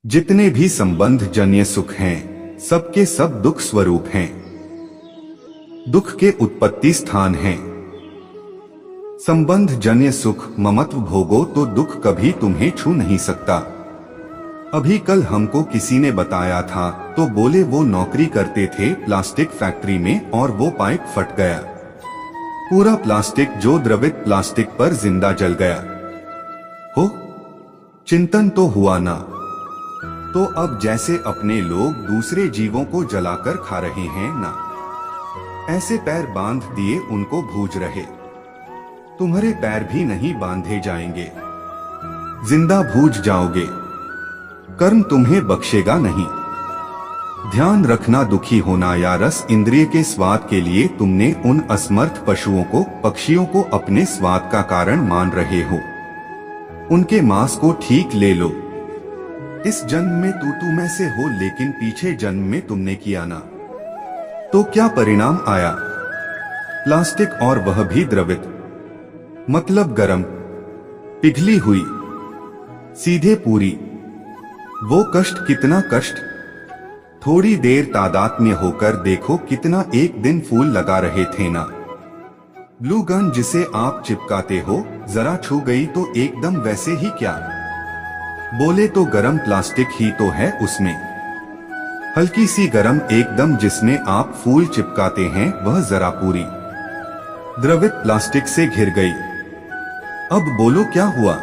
जितने भी संबंध जन्य सुख हैं, सबके सब दुख स्वरूप हैं। दुख के उत्पत्ति स्थान हैं। संबंध जन्य सुख ममत्व भोगो तो दुख कभी तुम्हें छू नहीं सकता। अभी कल हमको किसी ने बताया था, तो बोले वो नौकरी करते थे प्लास्टिक फैक्ट्री में और वो पाइप फट गया। पूरा प्लास्टिक जो द्रवित प्लास्टिक पर जिंदा जल गया। हो चिंतन तो हुआ ना। तो अब जैसे अपने लोग दूसरे जीवों को जलाकर खा रहे हैं ना, ऐसे पैर बांध दिए उनको भूज रहे। तुम्हारे पैर भी नहीं बांधे जाएंगे, जिंदा भूज जाओगे। कर्म तुम्हें बख्शेगा नहीं। ध्यान रखना, दुखी होना या रस इंद्रिय के स्वाद के लिए तुमने उन असमर्थ पशुओं को, पक्षियों को अपने स्वाद का कारण मान रहे हो। उनके मांस को ठीक ले लो। इस जन्म में तू में से हो, लेकिन पीछे जन्म में तुमने किया ना, तो क्या परिणाम आया? प्लास्टिक, और वह भी द्रवित, मतलब गरम, पिघली हुई, सीधे पूरी। वो कष्ट, कितना कष्ट। थोड़ी देर तादात्म्य होकर देखो कितना एक दिन फूल लगा रहे थे ना। ग्लू गन जिसे आप चिपकाते हो, जरा छू गई तो एकदम वैसे ही क्या? बोले तो गरम प्लास्टिक ही तो है उसमें। हल्की सी गरम एकदम जिसमें आप फूल चिपकाते हैं, वह जरा पूरी द्रवित प्लास्टिक से घिर गई। अब बोलो क्या हुआ?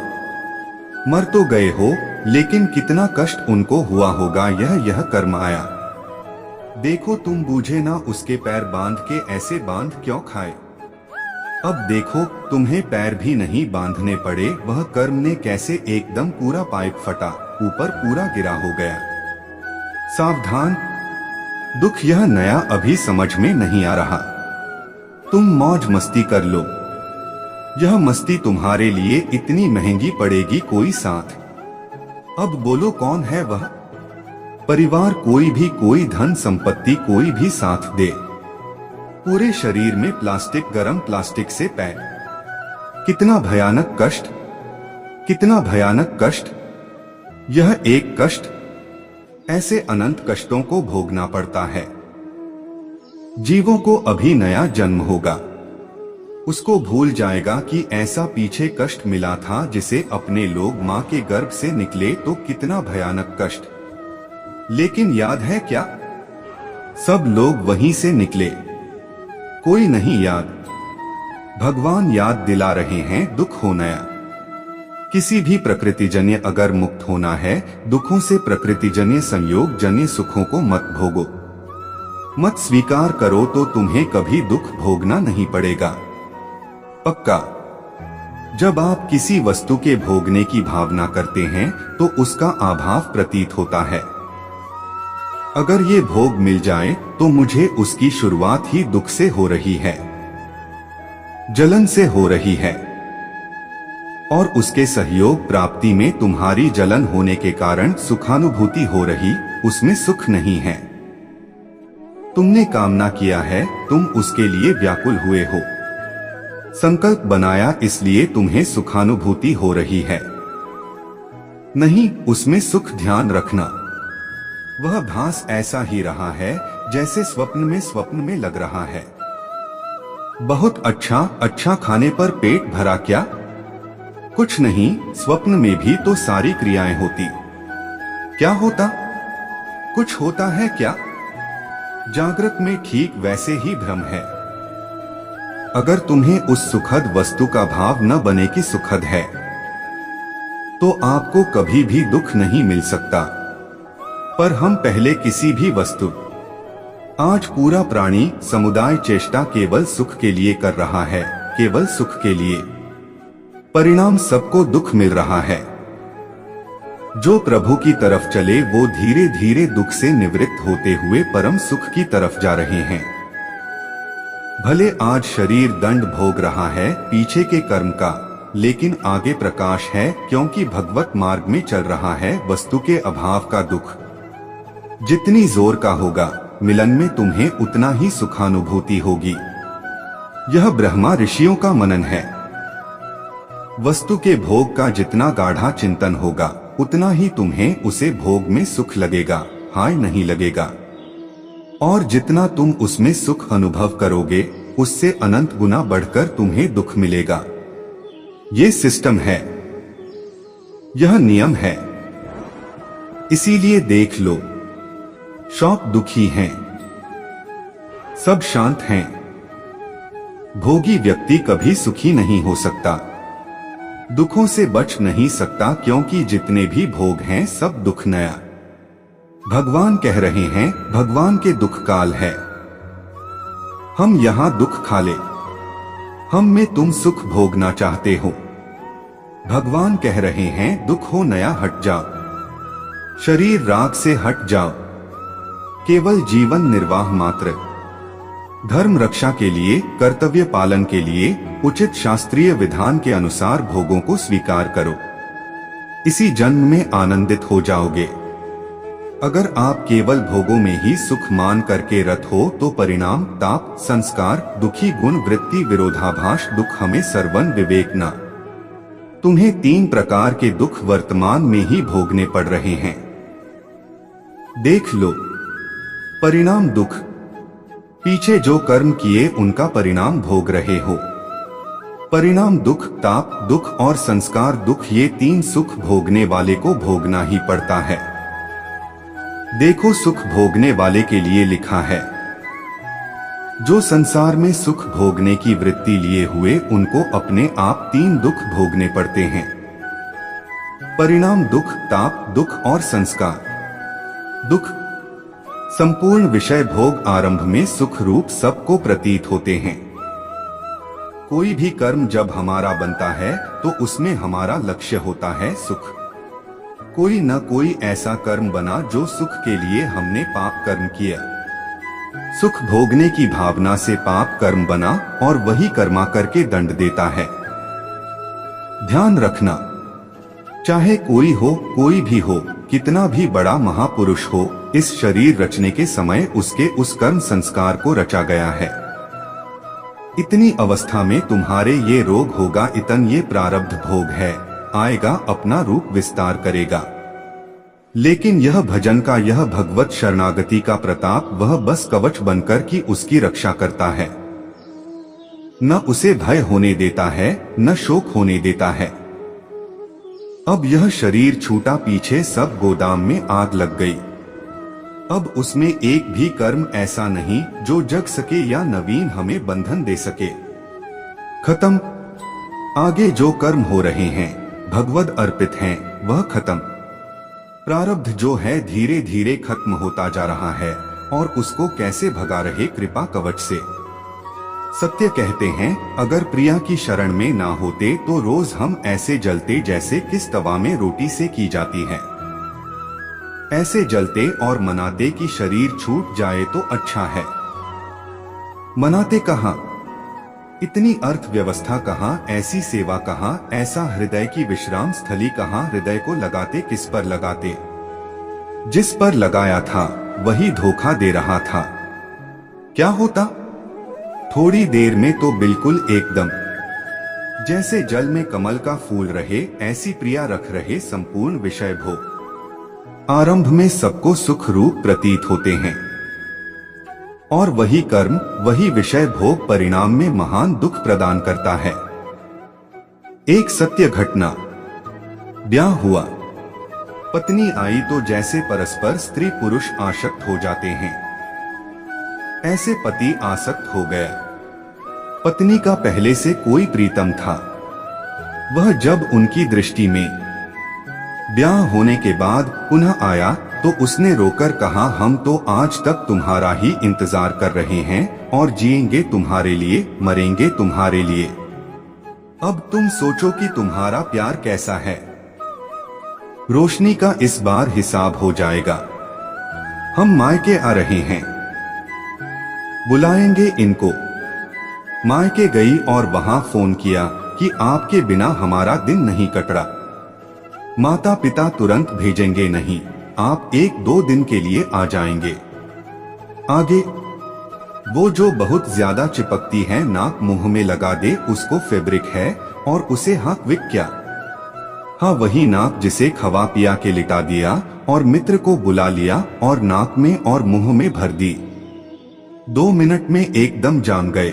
मर तो गए हो, लेकिन कितना कष्ट उनको हुआ होगा। यह कर्म आया। देखो तुम बूझे ना, उसके पैर बांध के ऐसे बांध क्यों खाए? अब देखो तुम्हें पैर भी नहीं बांधने पड़े, वह कर्म ने कैसे एकदम पूरा पाइप फटा, ऊपर पूरा गिरा हो गया। सावधान, दुख यह नया अभी समझ में नहीं आ रहा। तुम मौज मस्ती कर लो, यह मस्ती तुम्हारे लिए इतनी महंगी पड़ेगी कोई साथ। अब बोलो कौन है वह? परिवार, कोई भी, कोई धन संपत्ति, कोई भी साथ दे। पूरे शरीर में प्लास्टिक, गरम प्लास्टिक से पैर। कितना भयानक कष्ट, कितना भयानक कष्ट। यह एक कष्ट, ऐसे अनंत कष्टों को भोगना पड़ता है। जीवों को अभी नया जन्म होगा, उसको भूल जाएगा कि ऐसा पीछे कष्ट मिला था, जिसे अपने लोग मां के गर्भ से निकले तो कितना भयानक कष्ट। लेकिन याद है क्या? सब लोग वहीं से निकले, कोई नहीं याद। भगवान याद दिला रहे हैं, दुख हो नया। किसी भी प्रकृतिजन्य अगर मुक्त होना है दुखों से, प्रकृतिजन्य संयोग जन्य सुखों को मत भोगो, मत स्वीकार करो, तो तुम्हें कभी दुख भोगना नहीं पड़ेगा, पक्का। जब आप किसी वस्तु के भोगने की भावना करते हैं तो उसका अभाव प्रतीत होता है। अगर ये भोग मिल जाए तो मुझे उसकी शुरुआत ही दुख से हो रही है, जलन से हो रही है, और उसके सहयोग प्राप्ति में तुम्हारी जलन होने के कारण सुखानुभूति हो रही, उसमें सुख नहीं है। तुमने कामना किया है, तुम उसके लिए व्याकुल हुए हो, संकल्प बनाया, इसलिए तुम्हें सुखानुभूति हो रही है। नहीं, उसमें सुख। ध्यान रखना, वह भास ऐसा ही रहा है जैसे स्वप्न में लग रहा है। बहुत अच्छा खाने पर पेट भरा क्या? कुछ नहीं, स्वप्न में भी तो सारी क्रियाएं होती। क्या होता? कुछ होता है क्या? जागृत में ठीक वैसे ही भ्रम है। अगर तुम्हें उस सुखद वस्तु का भाव न बने कि सुखद है, तो आपको कभी भी दुख नहीं मिल सकता। पर हम पहले किसी भी वस्तु, आज पूरा प्राणी समुदाय चेष्टा केवल सुख के लिए कर रहा है, केवल सुख के लिए। परिणाम सबको दुख मिल रहा है। जो प्रभु की तरफ चले वो धीरे धीरे दुख से निवृत्त होते हुए परम सुख की तरफ जा रहे हैं। भले आज शरीर दंड भोग रहा है पीछे के कर्म का, लेकिन आगे प्रकाश है, क्योंकि भगवत मार्ग में चल रहा है। वस्तु के अभाव का दुख जितनी जोर का होगा, मिलन में तुम्हें उतना ही सुखानुभूति होगी। यह ब्रह्मा ऋषियों का मनन है। वस्तु के भोग का जितना गाढ़ा चिंतन होगा, उतना ही तुम्हें उसे भोग में सुख लगेगा, हाय नहीं लगेगा। और जितना तुम उसमें सुख अनुभव करोगे उससे अनंत गुना बढ़कर तुम्हें दुख मिलेगा। ये सिस्टम है, यह नियम है। इसीलिए देख लो, सब दुखी हैं, सब शांत हैं। भोगी व्यक्ति कभी सुखी नहीं हो सकता, दुखों से बच नहीं सकता, क्योंकि जितने भी भोग हैं सब दुख नया। भगवान कह रहे हैं, भगवान के दुख काल है, हम यहां दुख खा ले, हम में तुम सुख भोगना चाहते हो। भगवान कह रहे हैं, दुख हो नया हट जाओ, शरीर राग से हट जाओ, केवल जीवन निर्वाह मात्र, धर्म रक्षा के लिए, कर्तव्य पालन के लिए उचित शास्त्रीय विधान के अनुसार भोगों को स्वीकार करो। इसी जन्म में आनंदित हो जाओगे। अगर आप केवल भोगों में ही सुख मान करके रत हो तो परिणाम ताप, संस्कार, दुखी गुण, वृत्ति, विरोधाभास, दुख हमें सर्वन विवेक न। तुम्हें 3 प्रकार के दुख वर्तमान में ही भोगने पड़ रहे हैं। देख लो, परिणाम दुख, पीछे जो कर्म किए उनका परिणाम भोग रहे हो। परिणाम दुख, ताप दुख और संस्कार दुख, ये 3 सुख भोगने वाले को भोगना ही पड़ता है। देखो, सुख भोगने वाले के लिए लिखा है, जो संसार में सुख भोगने की वृत्ति लिए हुए उनको अपने आप 3 दुख भोगने पड़ते हैं। परिणाम दुख, ताप दुख और संस्कार दुख। संपूर्ण विषय भोग आरंभ में सुख रूप सबको प्रतीत होते हैं। कोई भी कर्म जब हमारा बनता है तो उसमें हमारा लक्ष्य होता है सुख। कोई न कोई ऐसा कर्म बना जो सुख के लिए हमने पाप कर्म किया, सुख भोगने की भावना से पाप कर्म बना और वही कर्मा करके दंड देता है। ध्यान रखना, चाहे कोई हो, कोई भी हो, कितना भी बड़ा महापुरुष हो, इस शरीर रचने के समय उसके उस कर्म संस्कार को रचा गया है। इतनी अवस्था में तुम्हारे ये रोग होगा, इतन ये प्रारब्ध भोग है, आएगा, अपना रूप विस्तार करेगा। लेकिन यह भजन का, यह भगवत शरणागति का प्रताप, वह बस कवच बनकर कि उसकी रक्षा करता है। न उसे भय होने देता है, न शोक होने देता है। अब यह शरीर छूटा, पीछे सब गोदाम में आग लग गई। अब उसमें एक भी कर्म ऐसा नहीं जो जग सके या नवीन हमें बंधन दे सके। खत्म। आगे जो कर्म हो रहे हैं भगवद अर्पित हैं, वह खत्म। प्रारब्ध जो है धीरे धीरे खत्म होता जा रहा है, और उसको कैसे भगा रहे कृपा कवच से। सत्य कहते हैं, अगर प्रिया की शरण में ना होते तो रोज हम ऐसे जलते जैसे किस तवा में रोटी से की जाती है। ऐसे जलते और मनाते कि शरीर छूट जाए तो अच्छा है। मनाते कहाँ? इतनी अर्थव्यवस्था कहाँ, ऐसी सेवा कहाँ, ऐसा हृदय की विश्राम स्थली कहाँ, हृदय को लगाते किस पर लगाते? जिस पर लगाया था वही धोखा दे रहा था। क्या होता? थोड़ी देर में तो बिल्कुल एकदम। जैसे जल में कमल का फूल रहे, ऐसी प्रिया रख रहे संपूर्ण विषय भोग। आरंभ में सबको सुख रूप प्रतीत होते हैं, और वही कर्म, वही विषय भोग परिणाम में महान दुख प्रदान करता है। एक सत्य घटना। ब्याह हुआ, पत्नी आई तो जैसे परस्पर स्त्री पुरुष आसक्त हो जाते हैं, ऐसे पति आसक्त हो गया। पत्नी का पहले से कोई प्रीतम था, वह जब उनकी दृष्टि में ब्याह होने के बाद पुनः आया तो उसने रोकर कहा, हम तो आज तक तुम्हारा ही इंतजार कर रहे हैं और जिएंगे तुम्हारे लिए, मरेंगे तुम्हारे लिए। अब तुम सोचो कि तुम्हारा प्यार कैसा है। रोशनी का इस बार हिसाब हो जाएगा। हम मायके आ रहे हैं, बुलाएंगे इनको। मायके गई और वहां फोन किया कि आपके बिना हमारा दिन नहीं कट रहा। माता पिता तुरंत भेजेंगे नहीं, आप 1-2 दिन के लिए आ जाएंगे। आगे वो जो बहुत ज्यादा चिपकती है, नाक मुंह में लगा दे, उसको फैब्रिक है और उसे हाक विक क्या। हाँ, वही नाक जिसे खवा पिया के लिटा दिया और मित्र को बुला लिया और नाक में और मुंह में भर दी। 2 मिनट में एकदम जान गए।